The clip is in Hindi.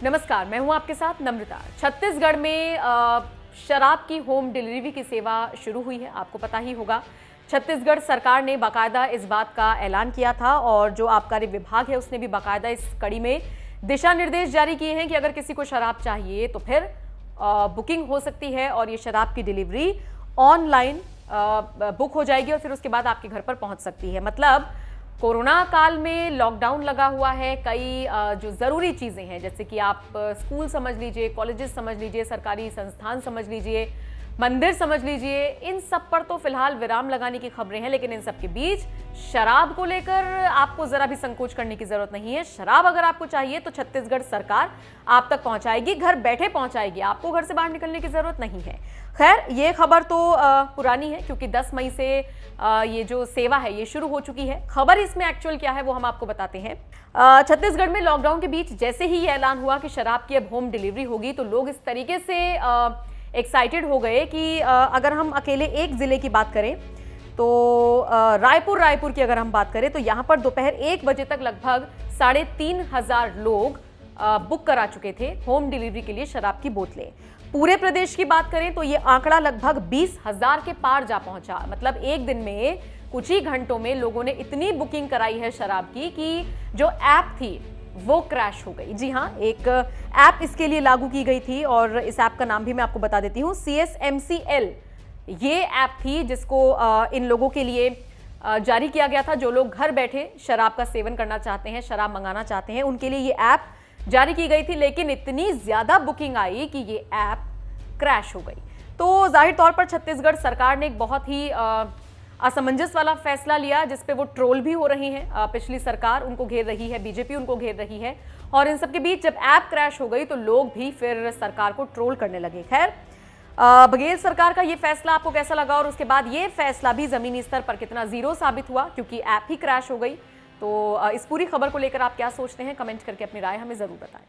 नमस्कार, मैं हूं आपके साथ नम्रता। छत्तीसगढ़ में शराब की होम डिलीवरी की सेवा शुरू हुई है। आपको पता ही होगा, छत्तीसगढ़ सरकार ने बाकायदा इस बात का ऐलान किया था और जो आबकारी विभाग है उसने भी बाकायदा इस कड़ी में दिशा निर्देश जारी किए हैं कि अगर किसी को शराब चाहिए तो फिर बुकिंग हो सकती है और ये शराब की डिलीवरी ऑनलाइन बुक हो जाएगी और फिर उसके बाद आपके घर पर पहुंच सकती है। मतलब कोरोना काल में लॉकडाउन लगा हुआ है, कई जो ज़रूरी चीज़ें हैं जैसे कि आप स्कूल समझ लीजिए, कॉलेजेस समझ लीजिए, सरकारी संस्थान समझ लीजिए, मंदिर समझ लीजिए, इन सब पर तो फिलहाल विराम लगाने की खबरें हैं। लेकिन इन सब के बीच शराब को लेकर आपको जरा भी संकोच करने की जरूरत नहीं है। शराब अगर आपको चाहिए तो छत्तीसगढ़ सरकार आप तक पहुंचाएगी, घर बैठे पहुंचाएगी, आपको घर से बाहर निकलने की जरूरत नहीं है। खैर, ये खबर तो पुरानी है क्योंकि 10 मई से ये जो सेवा है ये शुरू हो चुकी है। खबर इसमें एक्चुअल क्या है वो हम आपको बताते हैं। छत्तीसगढ़ में लॉकडाउन के बीच जैसे ही ये ऐलान हुआ कि शराब की अब होम डिलीवरी होगी तो लोग इस तरीके से एक्साइटेड हो गए कि अगर हम अकेले एक जिले की बात करें तो रायपुर की अगर हम बात करें तो यहाँ पर दोपहर 1 बजे तक लगभग 3,500 लोग बुक करा चुके थे होम डिलीवरी के लिए शराब की बोतलें। पूरे प्रदेश की बात करें तो ये आंकड़ा लगभग 20,000 के पार जा पहुंचा। मतलब एक दिन में कुछ ही घंटों में लोगों ने इतनी बुकिंग कराई है शराब की कि जो ऐप थी वो क्रैश हो गई। जी हाँ, एक ऐप इसके लिए लागू की गई थी और इस ऐप का नाम भी मैं आपको बता देती हूँ, CSMCL ये ऐप थी जिसको इन लोगों के लिए जारी किया गया था। जो लोग घर बैठे शराब का सेवन करना चाहते हैं, शराब मंगाना चाहते हैं, उनके लिए ये ऐप जारी की गई थी। लेकिन इतनी ज्यादा बुकिंग आई कि ये ऐप क्रैश हो गई। तो जाहिर तौर पर छत्तीसगढ़ सरकार ने एक बहुत ही असमंजस वाला फैसला लिया जिस पे वो ट्रोल भी हो रही हैं। पिछली सरकार उनको घेर रही है, बीजेपी उनको घेर रही है और इन सब के बीच जब ऐप क्रैश हो गई तो लोग भी फिर सरकार को ट्रोल करने लगे। खैर, बघेल सरकार का ये फैसला आपको कैसा लगा और उसके बाद ये फैसला भी जमीनी स्तर पर कितना जीरो साबित हुआ क्योंकि ऐप ही क्रैश हो गई। तो इस पूरी खबर को लेकर आप क्या सोचते हैं, कमेंट करके अपनी राय हमें जरूर बताएं।